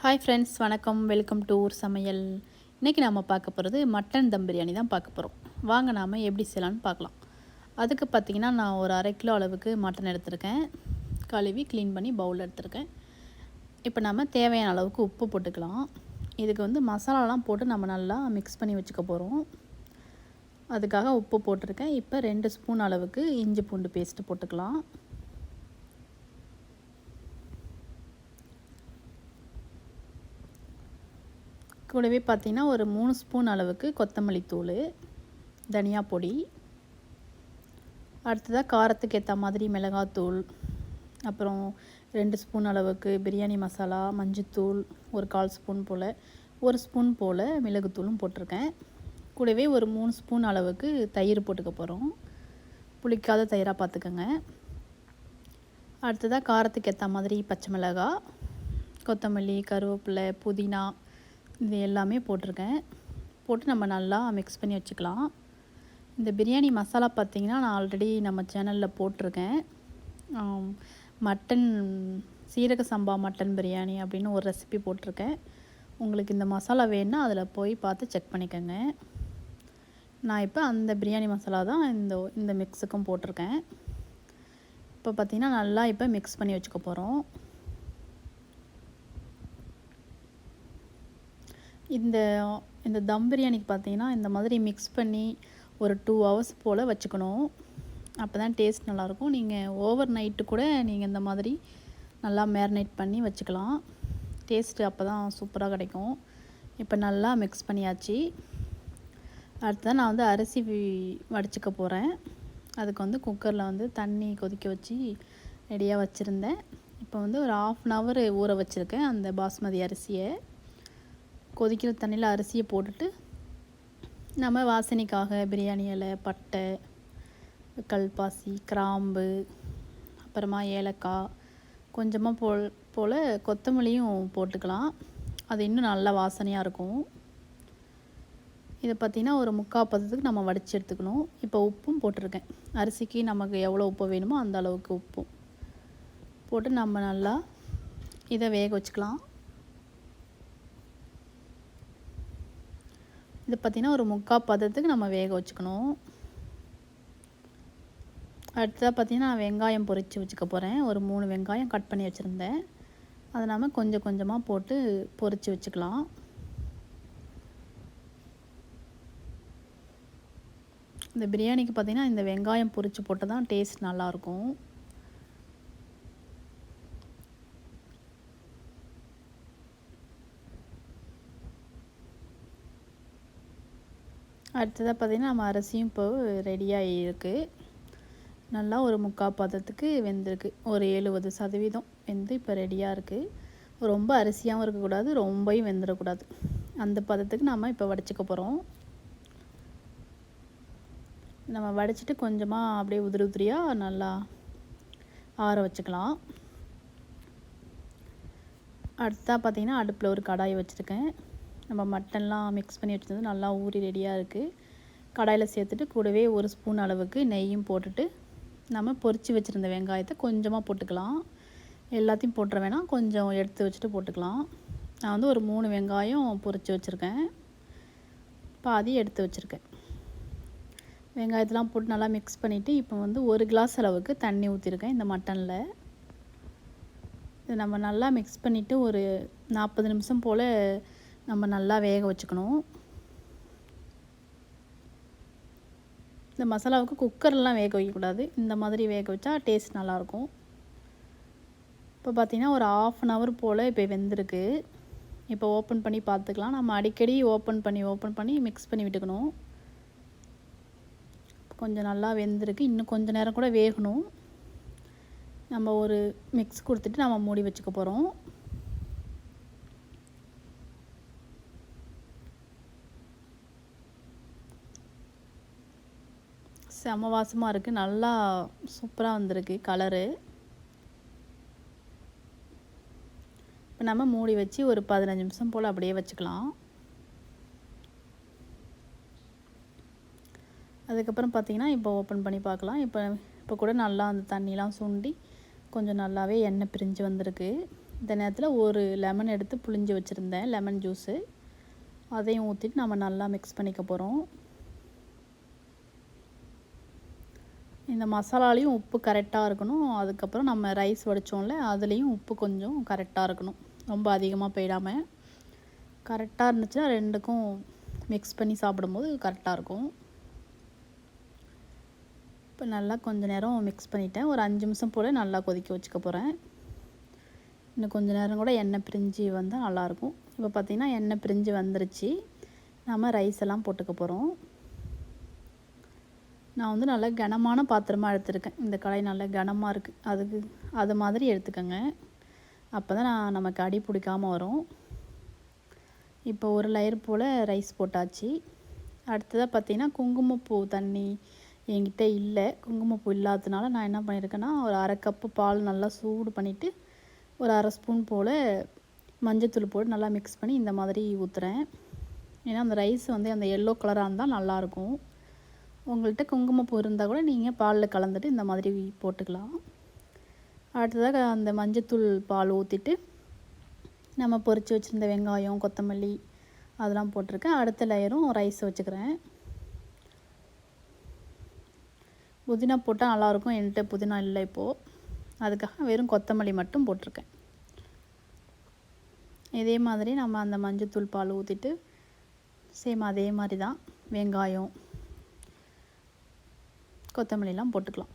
Hi friends, வணக்கம். Welcome to ஊர் சமையல். இன்றைக்கி நாம் பார்க்க போகிறது மட்டன் தம் பிரியாணி தான் பார்க்க போகிறோம். வாங்க நாம் எப்படி செய்யலான்னு பார்க்கலாம். அதுக்கு பார்த்திங்கன்னா நான் ஒரு 1/2 கிலோ அளவுக்கு மட்டன் எடுத்திருக்கேன். கழுவி க்ளீன் பண்ணி பவுல் எடுத்திருக்கேன். இப்போ நம்ம தேவையான அளவுக்கு உப்பு போட்டுக்கலாம். இதுக்கு வந்து மசாலாலாம் போட்டு நம்ம நல்லா மிக்ஸ் பண்ணி வச்சுக்க போகிறோம். அதுக்காக உப்பு போட்டிருக்கேன். இப்போ 2 ஸ்பூன் அளவுக்கு இஞ்சி பூண்டு பேஸ்ட்டு போட்டுக்கலாம். கூடவே பார்த்திங்கன்னா ஒரு 3 ஸ்பூன் அளவுக்கு கொத்தமல்லி தூள், தனியா பொடி, அடுத்ததாக காரத்துக்கு ஏற்ற மாதிரி மிளகாத்தூள், அப்புறம் 2 ஸ்பூன் அளவுக்கு பிரியாணி மசாலா, மஞ்சத்தூள், ஒரு 1/4 ஸ்பூன் போல், 1 ஸ்பூன் போல் மிளகுத்தூளும் போட்டிருக்கேன். கூடவே ஒரு 3 ஸ்பூன் அளவுக்கு தயிர் போட்டுக்க போகிறோம். புளிக்காத தயிராக பார்த்துக்கோங்க. அடுத்ததாக காரத்துக்கு ஏற்ற மாதிரி பச்சை மிளகாய், கொத்தமல்லி, கருவேப்பிலை, புதினா இது எல்லாமே போட்டிருக்கேன். போட்டு நம்ம நல்லா மிக்ஸ் பண்ணி வச்சுக்கலாம். இந்த பிரியாணி மசாலா பார்த்திங்கன்னா நான் ஆல்ரெடி நம்ம சேனலில் போட்டிருக்கேன். மட்டன் சீரக சம்பா மட்டன் பிரியாணி அப்படின்னு ஒரு ரெசிபி போட்டிருக்கேன். உங்களுக்கு இந்த மசாலா வேணுன்னா அதில் போய் பார்த்து செக் பண்ணிக்கோங்க. நான் இப்போ அந்த பிரியாணி மசாலா தான் இந்த மிக்ஸுக்கும் போட்டிருக்கேன். இப்போ பார்த்திங்கன்னா நல்லா இப்போ மிக்ஸ் பண்ணி வச்சுக்க போகிறோம். இந்த தம் பிரியாணிக்கு பார்த்திங்கன்னா இந்த மாதிரி மிக்ஸ் பண்ணி ஒரு 2 ஹவர்ஸ் போல் வச்சுக்கணும். அப்போ தான் டேஸ்ட் நல்லாயிருக்கும். நீங்கள் ஓவர் நைட்டு கூட நீங்கள் இந்த மாதிரி நல்லா மேரினேட் பண்ணி வச்சுக்கலாம். டேஸ்ட்டு அப்போ தான் சூப்பராக கிடைக்கும். இப்போ நல்லா மிக்ஸ் பண்ணியாச்சு. அடுத்ததான் நான் வந்து அரிசி வடிச்சுக்க போகிறேன். அதுக்கு வந்து குக்கரில் வந்து தண்ணி கொதிக்க வச்சு ரெடியாக வச்சுருந்தேன். இப்போ வந்து ஒரு 1/2 hour ஊற வச்சுருக்கேன் அந்த பாஸ்மதி அரிசியை. கொதிக்கிற தண்ணியில் அரிசியை போட்டுட்டு நம்ம வாசனைக்காக பிரியாணி இலை, பட்டை, கல்பாசி, கிராம்பு, அப்புறமா ஏலக்காய், கொஞ்சமாக போல் கொத்தமல்லியும் போட்டுக்கலாம். அது இன்னும் நல்லா வாசனையாக இருக்கும். இதை பார்த்திங்கன்னா ஒரு 3/4 பதத்துக்கு நம்ம வடித்து எடுத்துக்கணும். இப்போ உப்பும் போட்டிருக்கேன். அரிசிக்கு நமக்கு எவ்வளோ உப்பு வேணுமோ அந்த அளவுக்கு உப்பும் போட்டு நம்ம நல்லா இதை வேக வச்சுக்கலாம். இது பார்த்திங்கன்னா ஒரு 3/4 பதத்துக்கு நம்ம வேக வச்சுக்கணும். அடுத்ததாக பார்த்திங்கன்னா நான் வெங்காயம் பொரித்து வச்சுக்க போகிறேன். ஒரு 3 வெங்காயம் கட் பண்ணி வச்சுருந்தேன். அதை நாம் கொஞ்சம் கொஞ்சமாக போட்டு பொரித்து வச்சுக்கலாம். இந்த பிரியாணிக்கு பார்த்திங்கன்னா இந்த வெங்காயம் பொரித்து போட்டு தான் டேஸ்ட் நல்லாயிருக்கும். அடுத்ததாக பார்த்திங்கன்னா நம்ம அரிசியும் இப்போ ரெடியாக இருக்குது. நல்லா ஒரு 3/4 பதத்துக்கு வெந்திருக்கு. ஒரு 70% வெந்து இப்போ ரெடியாக இருக்குது. ரொம்ப அரிசியாகவும் இருக்கக்கூடாது, ரொம்பவும் வெந்துடக்கூடாது. அந்த பதத்துக்கு நம்ம இப்போ வடிச்சுக்க போகிறோம். நம்ம வடிச்சிட்டு கொஞ்சமாக அப்படியே உதிரியாக நல்லா ஆற வச்சுக்கலாம். அடுத்ததாக பார்த்திங்கன்னா அடுப்பில் ஒரு கடாய் வச்சுருக்கேன். நம்ம மட்டன்லாம் மிக்ஸ் பண்ணி வச்சுருந்தது நல்லா ஊறி ரெடியாக இருக்குது. கடாயில் சேர்த்துட்டு கூடவே 1 ஸ்பூன் அளவுக்கு நெய்யும் போட்டுட்டு நம்ம பொரித்து வச்சுருந்த வெங்காயத்தை கொஞ்சமாக போட்டுக்கலாம். எல்லாத்தையும் போட்டுற வேணாம், கொஞ்சம் எடுத்து வச்சுட்டு போட்டுக்கலாம். நான் வந்து ஒரு 3 வெங்காயம் பொரித்து வச்சுருக்கேன். பாதி எடுத்து வச்சுருக்கேன். வெங்காயத்தெலாம் போட்டு நல்லா மிக்ஸ் பண்ணிவிட்டு இப்போ வந்து 1 கிளாஸ் அளவுக்கு தண்ணி ஊற்றிருக்கேன் இந்த மட்டனில். இது நம்ம நல்லா மிக்ஸ் பண்ணிவிட்டு ஒரு 40 நிமிஷம் போல் நம்ம நல்லா வேக வச்சுக்கணும். இந்த மசாலாவுக்கு குக்கர்லாம் வேக வைக்கக்கூடாது. இந்த மாதிரி வேக வச்சா டேஸ்ட் நல்லாயிருக்கும். இப்போ பார்த்திங்கன்னா ஒரு 1/2 hour போல் இப்போ வெந்திருக்கு. இப்போ ஓப்பன் பண்ணி பார்த்துக்கலாம். நம்ம அடிக்கடி ஓப்பன் பண்ணி மிக்ஸ் பண்ணி விட்டுக்கணும். கொஞ்சம் நல்லா வெந்திருக்கு. இன்னும் கொஞ்சம் நேரம் கூட வேகணும். நம்ம ஒரு மிக்ஸ் கொடுத்துட்டு நம்ம மூடி வச்சுக்க போகிறோம். செம வாசமாக இருக்குது. நல்லா சூப்பராக வந்திருக்கு கலரு. இப்போ நம்ம மூடி வச்சு ஒரு 15 நிமிஷம் போல் அப்படியே வச்சுக்கலாம். அதுக்கப்புறம் பார்த்திங்கன்னா இப்போ ஓப்பன் பண்ணி பார்க்கலாம். இப்போ கூட நல்லா அந்த தண்ணிலாம் சுண்டி கொஞ்சம் நல்லாவே எண்ணெய் பிரிஞ்சு வந்திருக்கு. இந்த நேரத்தில் ஒரு லெமன் எடுத்து புழிஞ்சு வச்சுருந்தேன், லெமன் ஜூஸு. அதையும் ஊற்றிட்டு நம்ம நல்லா மிக்ஸ் பண்ணிக்க போகிறோம். இந்த மசாலாலையும் உப்பு கரெக்டாக இருக்கணும். அதுக்கப்புறம் நம்ம ரைஸ் வடித்தோம்ல, அதுலேயும் உப்பு கொஞ்சம் கரெக்டாக இருக்கணும். ரொம்ப அதிகமாக போயிடாமல் கரெக்டாக இருந்துச்சுன்னா ரெண்டுக்கும் மிக்ஸ் பண்ணி சாப்பிடும்போது கரெக்டாக இருக்கும். இப்போ நல்லா கொஞ்சம் நேரம் மிக்ஸ் பண்ணிவிட்டேன். ஒரு 5 நிமிஷம் போல் நல்லா கொதிக்க வச்சுக்க போகிறேன். இன்னும் கொஞ்சம் நேரம் கூட எண்ணெய் பிரிஞ்சு வந்தால் நல்லாயிருக்கும். இப்போ பார்த்திங்கன்னா எண்ணெய் பிரிஞ்சு வந்துருச்சு. நம்ம ரைஸ் எல்லாம் போட்டுக்க போகிறோம். நான் வந்து நல்லா கனமான பாத்திரமாக எடுத்துருக்கேன். இந்த கடாய் நல்லா கனமாக இருக்குது. அது மாதிரி எடுத்துக்கோங்க. அப்போ தான் நமக்கு அடி பிடிக்காமல் வரும். இப்போ ஒரு லேயர் போல் ரைஸ் போட்டாச்சு. அடுத்ததாக பார்த்திங்கன்னா குங்குமப்பூ தண்ணி என்கிட்ட இல்லை. குங்குமப்பூ இல்லாததுனால நான் என்ன பண்ணியிருக்கேன்னா, ஒரு 1/2 கப்பு பால் நல்லா சூடு பண்ணிவிட்டு ஒரு 1/2 ஸ்பூன் போல் மஞ்சத்தூள் போட்டு நல்லா மிக்ஸ் பண்ணி இந்த மாதிரி ஊற்றுறேன். ஏன்னா அந்த ரைஸ் வந்து அந்த எல்லோ கலராக இருந்தால் நல்லாயிருக்கும். உங்கள்கிட்ட குங்குமப்பூ இருந்தால் கூட நீங்கள் பாலில் கலந்துட்டு இந்த மாதிரி போட்டுக்கலாம். அடுத்ததாக அந்த மஞ்சத்தூள் பால் ஊற்றிட்டு நம்ம பொரித்து வச்சுருந்த வெங்காயம், கொத்தமல்லி அதெல்லாம் போட்டிருக்கேன். அடுத்த லேயரும் ரைஸ் வச்சுக்கிறேன். புதினா போட்டால் நல்லாயிருக்கும். என்கிட்ட புதினா இல்லை இப்போது. அதுக்காக வெறும் கொத்தமல்லி மட்டும் போட்டிருக்கேன். இதே மாதிரி நம்ம அந்த மஞ்சத்தூள் பால் ஊற்றிட்டு சேம் அதே மாதிரி தான் வெங்காயம், கொத்தமல்லிலாம் போட்டுக்கலாம்.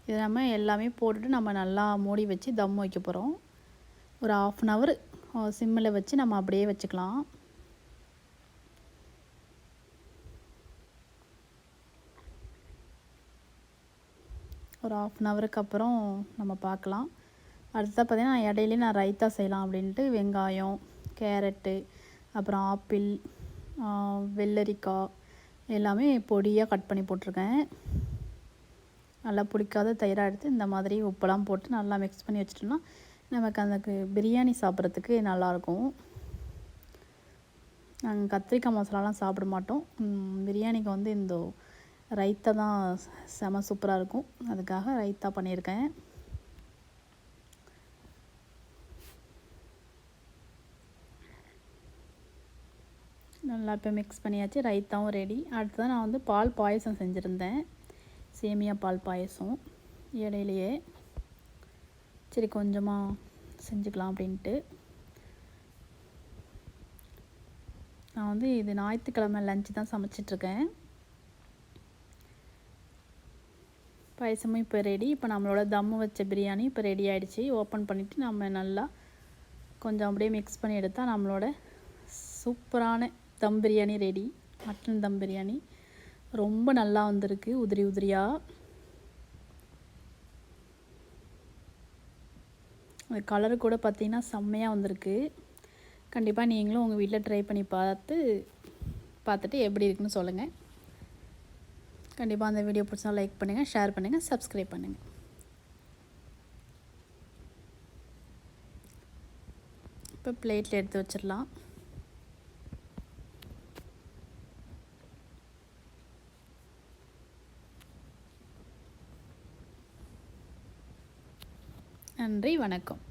இது நம்ம எல்லாமே போட்டுட்டு நம்ம நல்லா மூடி வச்சு தம் வைக்க போகிறோம். ஒரு 1/2 அன் ஹவர் சிம்மில் வச்சு நம்ம அப்படியே வச்சுக்கலாம். ஒரு 1/2 அன் ஹவருக்கு அப்புறம் நம்ம பார்க்கலாம். அடுத்ததாக பார்த்திங்கன்னா இடையிலே நான் ரைத்தா செய்யலாம் அப்படின்ட்டு வெங்காயம், கேரட்டு, அப்புறம் ஆப்பிள், வெள்ளரிக்காய் எல்லாமே பொடியாக கட் பண்ணி போட்டிருக்கேன். நல்லா பிடிக்காத தயிராக எடுத்து இந்த மாதிரி உப்பெல்லாம் போட்டு நல்லா மிக்ஸ் பண்ணி வச்சிட்டோம்னா நமக்கு அந்த பிரியாணி சாப்பிட்றதுக்கு நல்லாயிருக்கும். நாங்கள் கத்திரிக்காய் மசாலாலாம் சாப்பிட மாட்டோம். பிரியாணிக்கு வந்து இந்த ரைத்தா தான் செம சூப்பராக இருக்கும். அதுக்காக ரைத்தா பண்ணியிருக்கேன். நல்லா இப்போ மிக்ஸ் பண்ணியாச்சு. ரைத்தாவும் ரெடி. அடுத்ததான் நான் வந்து பால் பாயசம் செஞ்சுருந்தேன். சேமியா பால் பாயசம் இடையிலையே சரி கொஞ்சமாக செஞ்சுக்கலாம் அப்படின்ட்டு. நான் வந்து இது ஞாயிற்றுக்கிழமை லஞ்சு தான் சமைச்சிட்ருக்கேன். பாயசமும் இப்போ ரெடி. இப்போ நம்மளோட தம்மு வச்ச பிரியாணி இப்போ ரெடி ஆகிடுச்சி. ஓப்பன் பண்ணிவிட்டு நம்ம நல்லா கொஞ்சம் அப்படியே மிக்ஸ் பண்ணி எடுத்தால் நம்மளோட சூப்பரான தம் பிரியாணி ரெடி. மட்டன் தம் பிரியாணி ரொம்ப நல்லா வந்திருக்கு, உதிரி உதிரியாக. அந்த கலரு கூட பார்த்திங்கன்னா செம்மையாக வந்திருக்கு. கண்டிப்பாக நீங்களும் உங்கள் வீட்டில் ட்ரை பண்ணி பார்த்துட்டு எப்படி இருக்குன்னு சொல்லுங்கள். கண்டிப்பாக அந்த வீடியோ பிடிச்சா லைக் பண்ணுங்கள், ஷேர் பண்ணுங்கள், சப்ஸ்கிரைப் பண்ணுங்கள். இப்போ பிளேட்டில் எடுத்து வச்சிடலாம். நன்றி, வணக்கம்.